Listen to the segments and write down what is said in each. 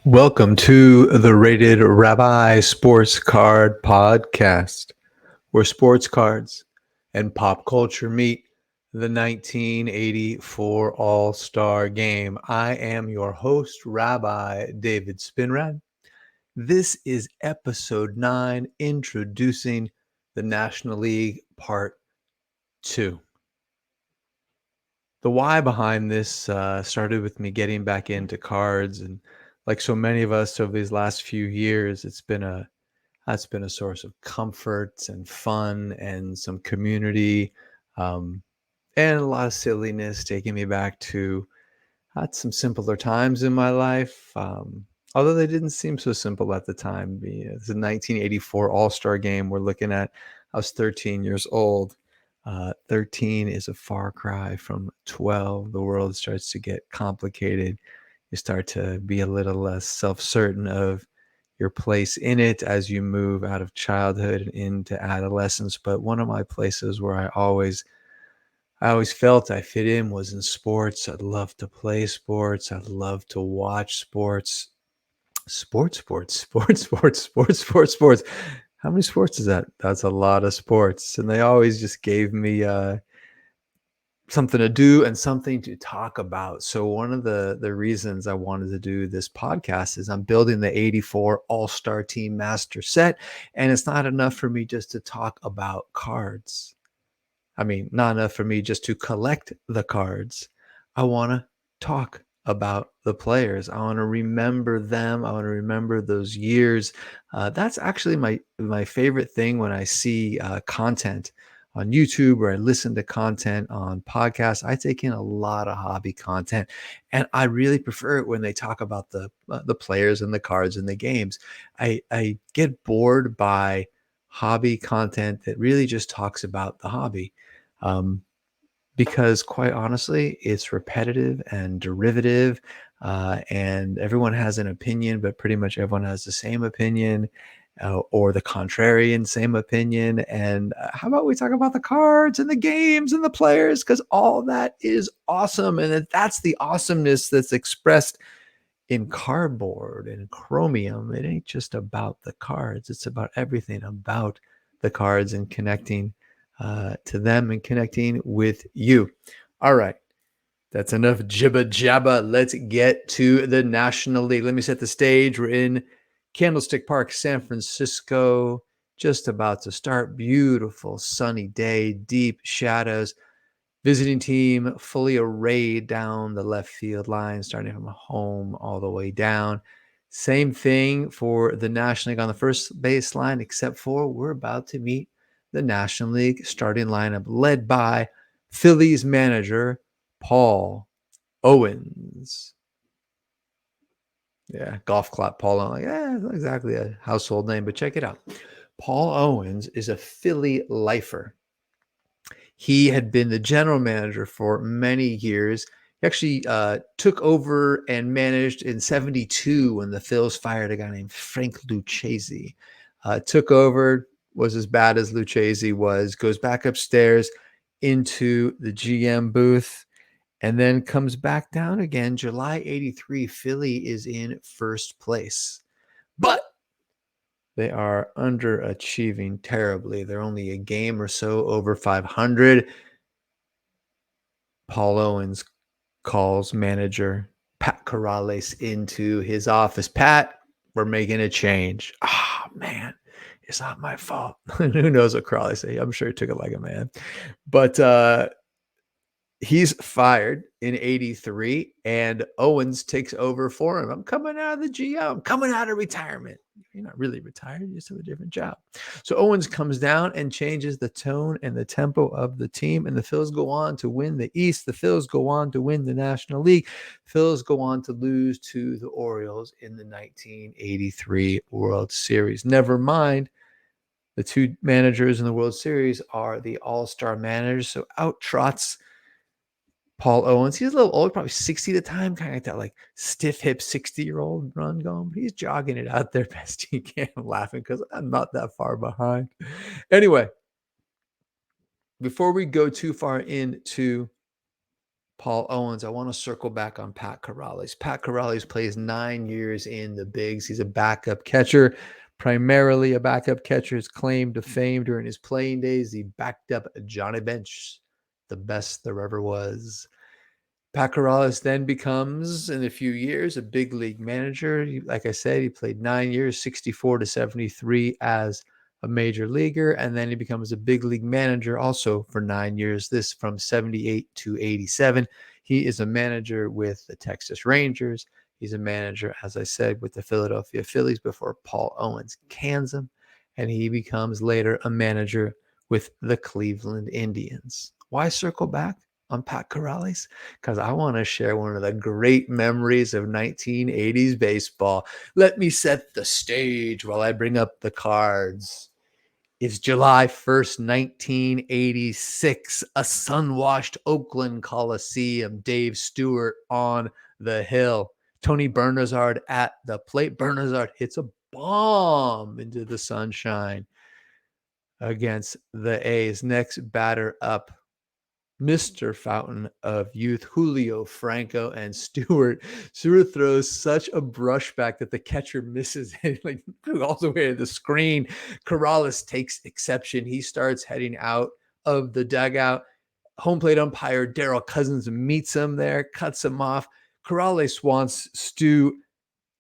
Welcome to the Rated Rabbi Sports Card Podcast, where sports cards and pop culture meet the 1984 All-Star Game. I am your host, Rabbi David Spinrad. This is episode 9, introducing the National League Part 2. The why behind this started with me getting back into cards, and like so many of us over these last few years, that's been a source of comfort and fun and some community, um, and a lot of silliness, taking me back to had some simpler times in my life. Although they didn't seem so simple at the time. It's a 1984 All-Star Game we're looking at. I was 13 years old. 13 is a far cry from 12. The world starts to get complicated. You start to be a little less self-certain of your place in it as you move out of childhood and into adolescence. But one of my places where I always felt I fit in was in sports. I'd love to play sports. I'd love to watch sports. Sports. How many sports is that? That's a lot of sports. And they always just gave me something to do and something to talk about. So one of the reasons I wanted to do this podcast is I'm building the 84 All-Star Team Master Set. And it's not enough for me just to talk about cards. I mean, not enough for me just to collect the cards. I want to talk about the players. I want to remember them. I want to remember those years. That's actually my favorite thing when I see content on YouTube or I listen to content on podcasts. I take in a lot of hobby content, and I really prefer it when they talk about the players and the cards and the games. I get bored by hobby content that really just talks about the hobby. Um, because quite honestly, it's repetitive and derivative, and everyone has an opinion, but pretty much everyone has the same opinion, or the contrarian same opinion. And how about we talk about the cards and the games and the players? Because all that is awesome, and that's the awesomeness that's expressed in cardboard and chromium. It ain't just about the cards; it's about everything about the cards and connecting to them and connecting with you. All right. That's enough jibba jabba. Let's get to the National League. Let me set the stage. We're in Candlestick Park, San Francisco, just about to start. Beautiful sunny day, deep shadows. Visiting team fully arrayed down the left field line, starting from home all the way down. Same thing for the National League on the first baseline, except for we're about to meet the National League starting lineup led by Phillies manager Paul Owens. Yeah, golf clap Paul Owens. It's not exactly a household name, but check it out. Paul Owens is a Philly lifer. He had been the general manager for many years. He actually took over and managed in 72 when the Phils fired a guy named Frank Lucchesi. Took over, was as bad as Lucchesi was, goes back upstairs into the GM booth, and then comes back down again. July 83, Philly is in first place. But they are underachieving terribly. They're only a game or so over 500. Paul Owens calls manager Pat Corrales into his office. Pat, we're making a change. Man, it's not my fault. Who knows what Corrales said? I'm sure he took it like a man. But he's fired in 83, and Owens takes over for him. I'm coming out of the GM. I'm coming out of retirement. You're not really retired. You just have a different job. So Owens comes down and changes the tone and the tempo of the team, and the Phils go on to win the East. The Phils go on to win the National League. Phils go on to lose to the Orioles in the 1983 World Series. Never mind, the two managers in the World Series are the All-Star managers. So out trots Paul Owens. He's a little old, probably 60 at the time, kind of like that like stiff hip 60-year-old run going. He's jogging it out there best he can. I'm laughing because I'm not that far behind. Anyway, before we go too far into Paul Owens, I want to circle back on Pat Corrales. Pat Corrales plays 9 years in the bigs. He's a backup catcher, primarily a backup catcher. His claim to fame during his playing days, he backed up Johnny Bench, the best there ever was. Pat Corrales then becomes, in a few years, a big league manager. Like I said, he played 9 years, 64 to 73 as a major leaguer, and then he becomes a big league manager also for 9 years. This from 78 to 87. He is a manager with the Texas Rangers. He's a manager, as I said, with the Philadelphia Phillies before Paul Owens cans him, and he becomes later a manager with the Cleveland Indians. Why circle back on Pat Corrales? Because I want to share one of the great memories of 1980s baseball. Let me set the stage while I bring up the cards. It's July 1st, 1986, a sun-washed Oakland Coliseum. Dave Stewart on the hill. Tony Bernazard at the plate. Bernazard hits a bomb into the sunshine against the A's. Next batter up, Mr. Fountain of Youth, Julio Franco, and Stewart. Stewart throws such a brushback that the catcher misses it, like all the way to the screen. Corrales takes exception. He starts heading out of the dugout. Home plate umpire Darryl Cousins meets him there, cuts him off. Corrales wants Stu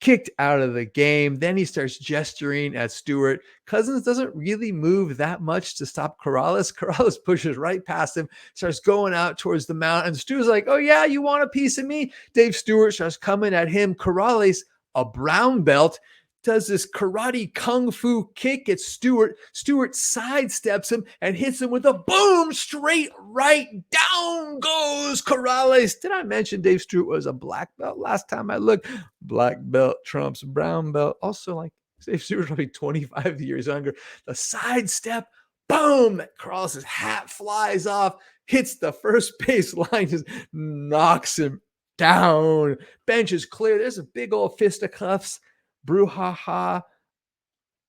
kicked out of the game. Then he starts gesturing at Stewart. Cousins doesn't really move that much to stop Corrales. Corrales pushes right past him, starts going out towards the mound, and Stu's like, oh yeah, you want a piece of me? Dave Stewart starts coming at him. Corrales, a brown belt, does this karate kung fu kick at Stewart. Stewart sidesteps him and hits him with a boom straight right. Down goes Corrales. Did I mention Dave Stewart was a black belt last time I looked? Black belt trumps brown belt. Also, like Dave Stewart, probably 25 years younger. The sidestep, boom! Corrales' hat flies off, hits the first base line, just knocks him down. Bench is clear. There's a big old fisticuffs. Brouhaha.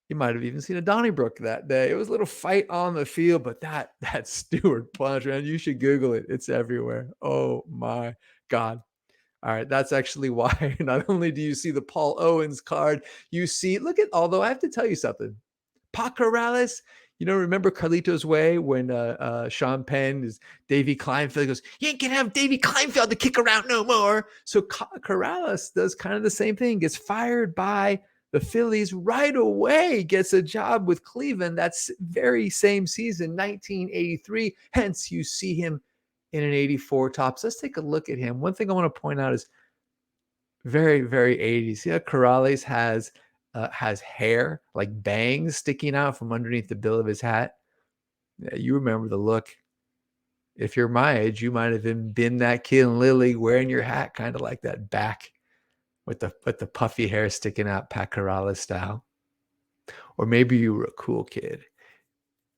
You might have even seen a Donnybrook that day. It was a little fight on the field, but that Stewart punch, man, you should Google it. It's everywhere. Oh my God. All right, that's actually why not only do you see the Paul Owens card, you see, although I have to tell you something. Pat Corrales, remember Carlitos Way when Sean Penn is Davey Kleinfeld goes, you ain't gonna have Davey Kleinfeld to kick around no more. So Corrales does kind of the same thing, gets fired by the Phillies right away, gets a job with Cleveland. That's very same season, 1983. Hence, you see him in an 84 tops. Let's take a look at him. One thing I want to point out is very, very 80s. Yeah, Corrales has hair, like bangs sticking out from underneath the bill of his hat. Yeah, you remember the look. If you're my age, you might have been that kid in Little League wearing your hat kind of like that back with the puffy hair sticking out, Pat Corrales style. Or maybe you were a cool kid.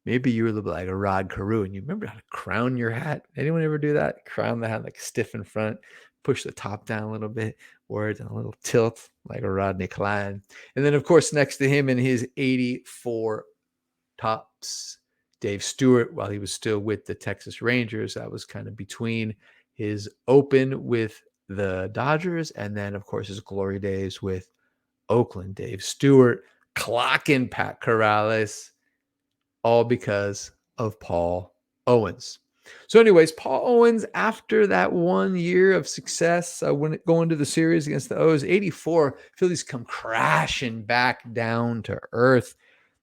Maybe you were like a Rod Carew and you remember how to crown your hat. Anyone ever do that? Crown the hat like stiff in front, push the top down a little bit, wear it in a little tilt like a Rodney Klein. And then, of course, next to him in his 84 tops, Dave Stewart, while he was still with the Texas Rangers. That was kind of between his open with the Dodgers and then, of course, his glory days with Oakland. Dave Stewart clocking Pat Corrales, all because of Paul Owens. So anyways, Paul Owens, after that 1 year of success, when it going to the series against the O's, 84, Phillies come crashing back down to earth.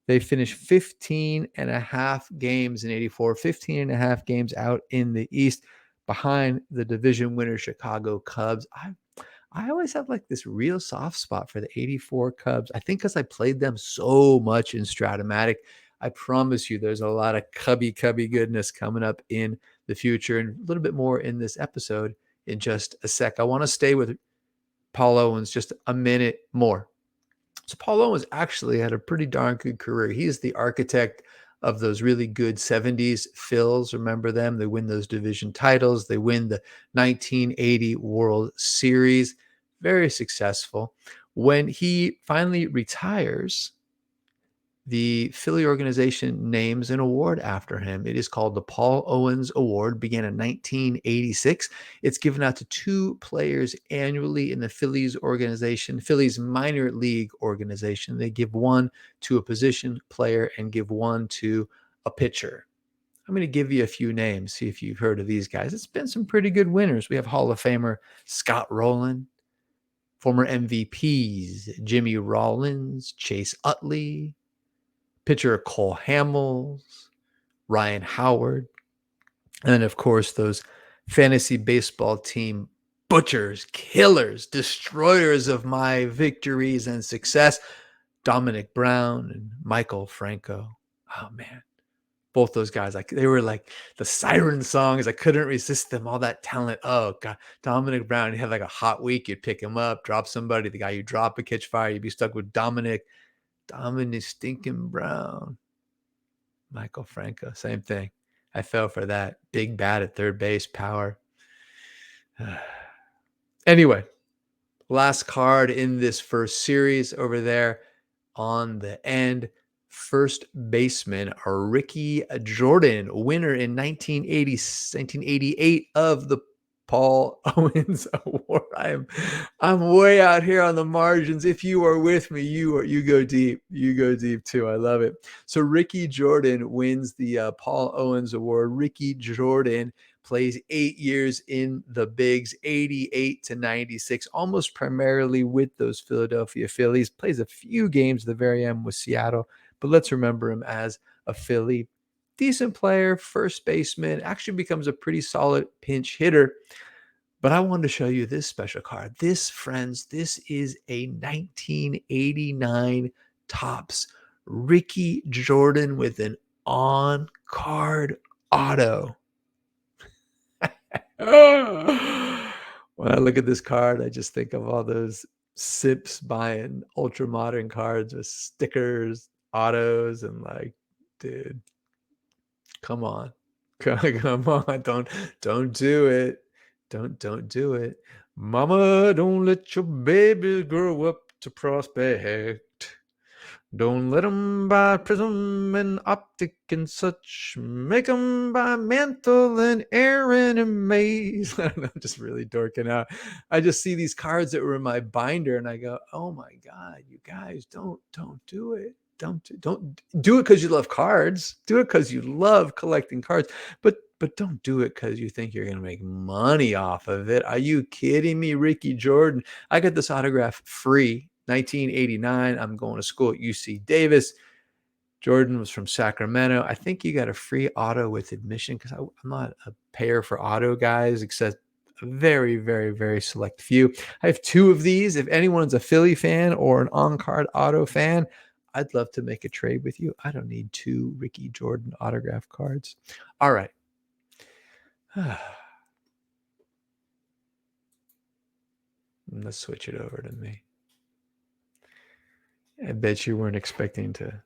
They finish 15 and a half games in 84, 15 and a half games out in the East behind the division winner Chicago Cubs. I always have like this real soft spot for the 84 Cubs. I think because I played them so much in Stratomatic. I promise you there's a lot of cubby goodness coming up in the future and a little bit more in this episode in just a sec. I want to stay with Paul Owens just a minute more. So Paul Owens actually had a pretty darn good career. He is the architect of those really good 70s Phils. Remember them? They win those division titles. They win the 1980 World Series. Very successful. When he finally retires, the Philly organization names an award after him. It is called the Paul Owens Award, began in 1986. It's given out to two players annually in the Phillies organization, Phillies minor league organization. They give one to a position player and give one to a pitcher. I'm going to give you a few names, see if you've heard of these guys. It's been some pretty good winners. We have Hall of Famer Scott Rowland, former MVPs Jimmy Rollins, Chase Utley, pitcher Cole Hamels, Ryan Howard, and then, of course, those fantasy baseball team butchers, killers, destroyers of my victories and success, Dominic Brown and Michael Franco. Oh, man. Both those guys, like they were like the siren songs. I couldn't resist them. All that talent. Oh God, Dominic Brown. He had like a hot week. You'd pick him up, drop somebody. The guy you drop would catch fire. You'd be stuck with Dominic Stinking Brown. Michael Franco, same thing. I fell for that. Big bat at third base, power. Anyway, last card in this first series over there on the end. First baseman Ricky Jordan, winner in 1988 of the Paul Owens Award. I'm way out here on the margins. If you are with me, you go deep. You go deep too. I love it. So Ricky Jordan wins the Paul Owens Award. Ricky Jordan plays 8 years in the bigs, 88 to 96, almost primarily with those Philadelphia Phillies. Plays a few games at the very end with Seattle, but let's remember him as a Philly. Decent player, first baseman, actually becomes a pretty solid pinch hitter. But I wanted to show you this special card. This, friends, this is a 1989 Topps Ricky Jordan with an on-card auto. When I look at this card, I just think of all those sips buying ultra modern cards with stickers, autos, and like, dude, come on. Come on. Don't do it. Don't do it. Mama, don't let your baby grow up to prospect. Don't let 'em buy prism and optic and such. Make 'em buy mantle and Aaron and Maze. I'm just really dorking out. I just see these cards that were in my binder and I go, oh my God, you guys, don't do it. Don't do it because you love cards. Do it because you love collecting cards. But don't do it because you think you're going to make money off of it. Are you kidding me, Ricky Jordan? I got this autograph free. 1989. I'm going to school at UC Davis. Jordan was from Sacramento. I think you got a free auto with admission because I'm not a payer for auto guys, except a very, very, very select few. I have two of these. If anyone's a Philly fan or an on-card auto fan, I'd love to make a trade with you. I don't need two Ricky Jordan autograph cards. All right. Let's switch it over to me. I bet you weren't expecting to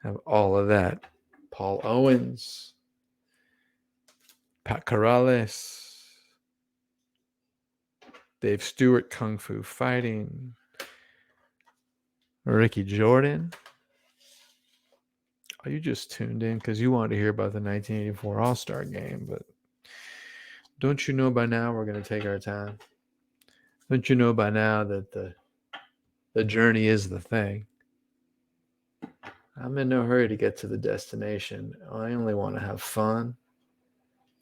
have all of that. Paul Owens, Pat Corrales, Dave Stewart, Kung Fu Fighting, Ricky Jordan. Oh, you just tuned in because you wanted to hear about the 1984 All-Star game, but don't you know by now we're going to take our time? Don't you know by now that the journey is the thing? I'm in no hurry to get to the destination. I only want to have fun,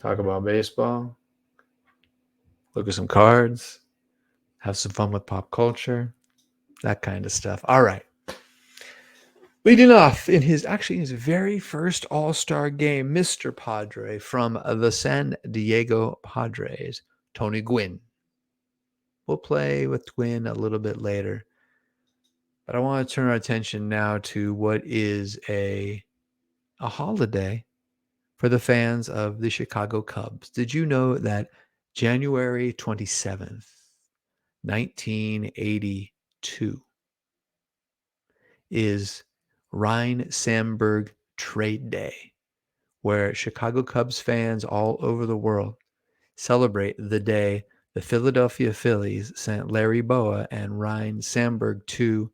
talk about baseball, look at some cards, have some fun with pop culture, that kind of stuff. All right. Leading off in his very first All-Star game, Mr. Padre from the San Diego Padres, Tony Gwynn. We'll play with Gwynn a little bit later. But I want to turn our attention now to what is a holiday for the fans of the Chicago Cubs. Did you know that January 27th, 1982 is Ryne Sandberg Trade Day, where Chicago Cubs fans all over the world celebrate the day the Philadelphia Phillies sent Larry Bowa and Ryne Sandberg to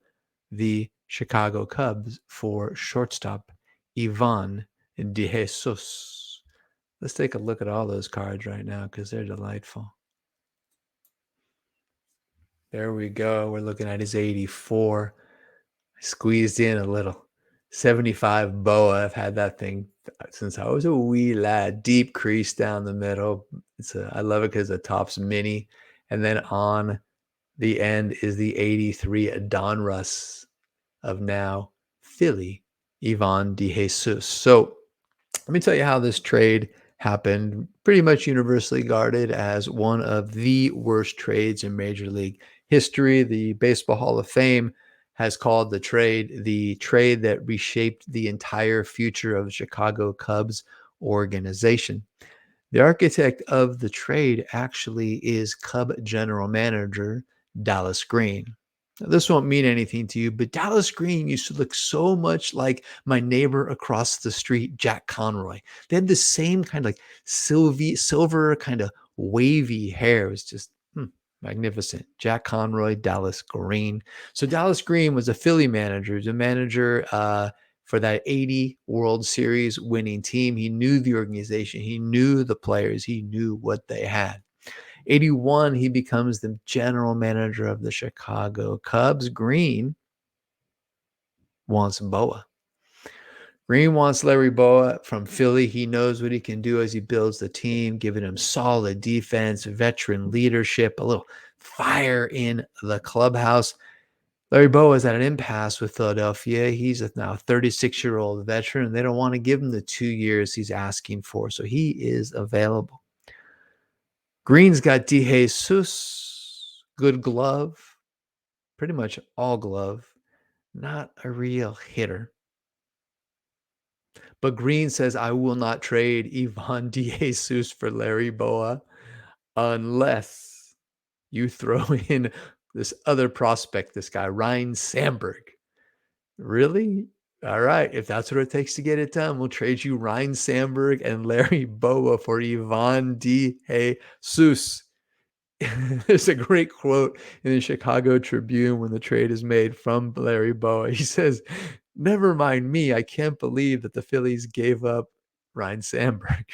the Chicago Cubs for shortstop Ivan DeJesus. Let's take a look at all those cards right now because they're delightful. There we go. We're looking at his 84. I squeezed in a little. 75 Boa. I've had that thing since I was a wee lad. Deep crease down the middle. I love it because the top's mini. And then on the end is the 83 Donruss of now Philly, Ivan DeJesus. So let me tell you how this trade happened. Pretty much universally guarded as one of the worst trades in Major League history. The Baseball Hall of Fame has called the trade that reshaped the entire future of the Chicago Cubs organization. The architect of the trade actually is Cub general manager Dallas Green. Now, this won't mean anything to you, but Dallas Green used to look so much like my neighbor across the street, Jack Conroy. They had the same kind of like silver kind of wavy hair. It was just magnificent. Jack Conroy, Dallas Green. So Dallas Green was a Philly manager. He was a manager for that 80 World Series winning team. He knew the organization. He knew the players. He knew what they had. 81, he becomes the general manager of the Chicago Cubs. Green wants Bowa. Green wants Larry Bowa from Philly. He knows what he can do as he builds the team, giving him solid defense, veteran leadership, a little fire in the clubhouse. Larry Bowa is at an impasse with Philadelphia. He's a now 36-year-old veteran, and they don't want to give him the 2 years he's asking for, so he is available. Green's got DeJesus, good glove, pretty much all glove, not a real hitter. But Green says, I will not trade Ivan DeJesus for Larry Bowa unless you throw in this other prospect, this guy, Ryne Sandberg. Really? All right. If that's what it takes to get it done, we'll trade you Ryne Sandberg and Larry Bowa for Ivan DeJesus. There's a great quote in the Chicago Tribune when the trade is made from Larry Bowa. He says, never mind me. I can't believe that the Phillies gave up Ryne Sandberg.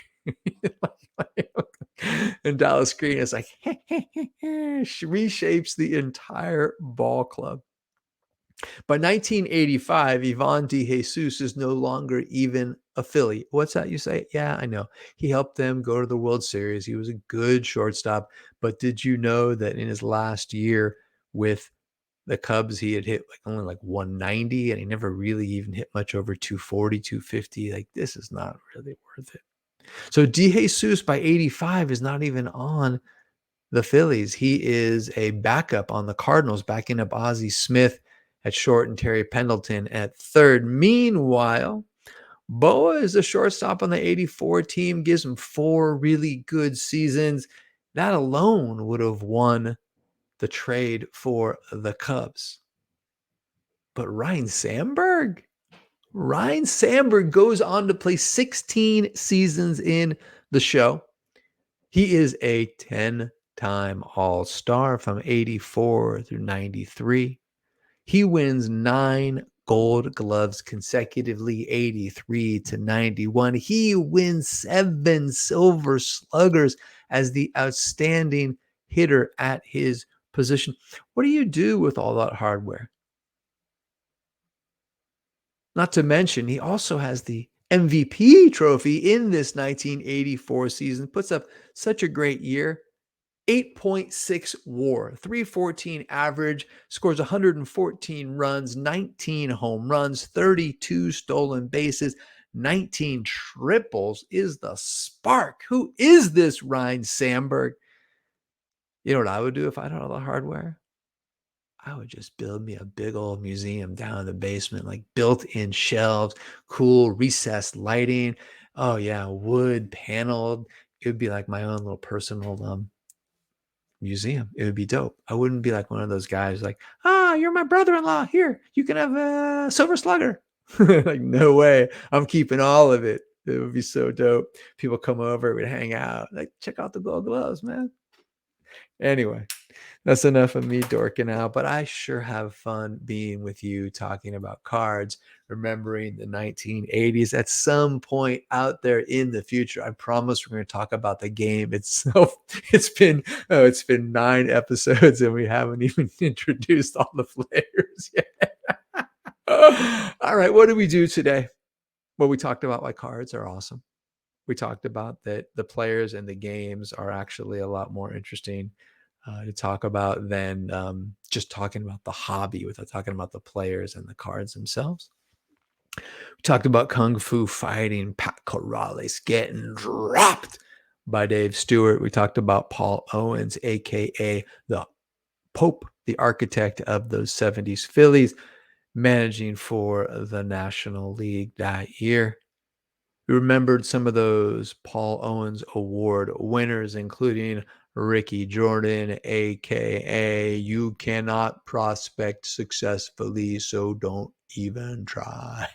And Dallas Green is like, reshapes the entire ball club. By 1985, Ivan DeJesus is no longer even a Philly. What's that you say? Yeah, I know. He helped them go to the World Series. He was a good shortstop. But did you know that in his last year with the Cubs, he had hit only 190, and he never really even hit much over 240, 250. Like, this is not really worth it. So DeJesus by 85 is not even on the Phillies. He is a backup on the Cardinals, backing up Ozzie Smith at short and Terry Pendleton at third. Meanwhile, Bowa is a shortstop on the 84 team, gives him 4 really good seasons. That alone would have won the trade for the Cubs. But Ryne Sandberg goes on to play 16 seasons in the show. He is a 10-time All-Star from 84 through 93. He wins 9 Gold Gloves consecutively, 83 to 91. He wins 7 Silver Sluggers as the outstanding hitter at his position. What do you do with all that hardware? Not to mention, he also has the MVP trophy in this 1984 season. Puts up such a great year. 8.6 WAR, 314 average, scores 114 runs, 19 home runs, 32 stolen bases, 19 triples is the spark. Who is this Ryne Sandberg? You know what I would do if I don't have the hardware? I would just build me a big old museum down in the basement, like built-in shelves, cool recessed lighting. Oh yeah, wood paneled. It would be like my own little personal museum. It would be dope. I wouldn't be like one of those guys like, you're my brother-in-law. Here, you can have a silver slugger. Like, no way. I'm keeping all of it. It would be so dope. People come over, we'd hang out. Like, check out the gold gloves, man. Anyway, That's enough of me dorking out, but I sure have fun being with you talking about cards, remembering the 1980s at some point out there in the future. I promise we're going to talk about the game itself. It's been 9 episodes and we haven't even introduced all the players yet. All right, what did we do today? Well, we talked about why cards are awesome. We talked about that the players and the games are actually a lot more interesting to talk about than just talking about the hobby without talking about the players and the cards themselves. We talked about Kung Fu fighting, Pat Corrales getting dropped by Dave Stewart. We talked about Paul Owens, aka the Pope, the architect of those 70s Phillies, managing for the National League that year. We remembered some of those Paul Owens Award winners, including Ricky Jordan, aka You Cannot Prospect Successfully, so don't even try.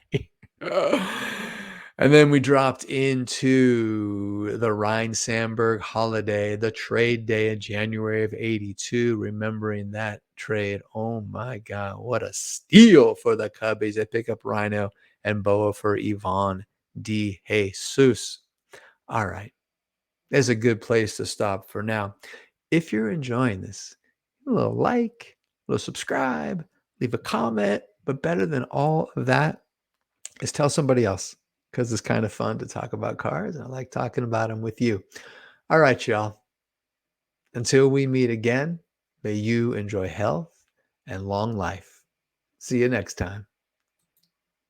And then we dropped into the Ryne Sandberg holiday, the trade day in January of 82, remembering that trade. Oh my God, what a steal for the Cubbies. They pick up Ryne and Bowa for Ivan DeJesus. All right, there's a good place to stop for now. If you're enjoying this, a little like, a little subscribe, leave a comment, but better than all of that is tell somebody else because it's kind of fun to talk about cards. And I like talking about them with you. All right, y'all. Until we meet again, may you enjoy health and long life. See you next time.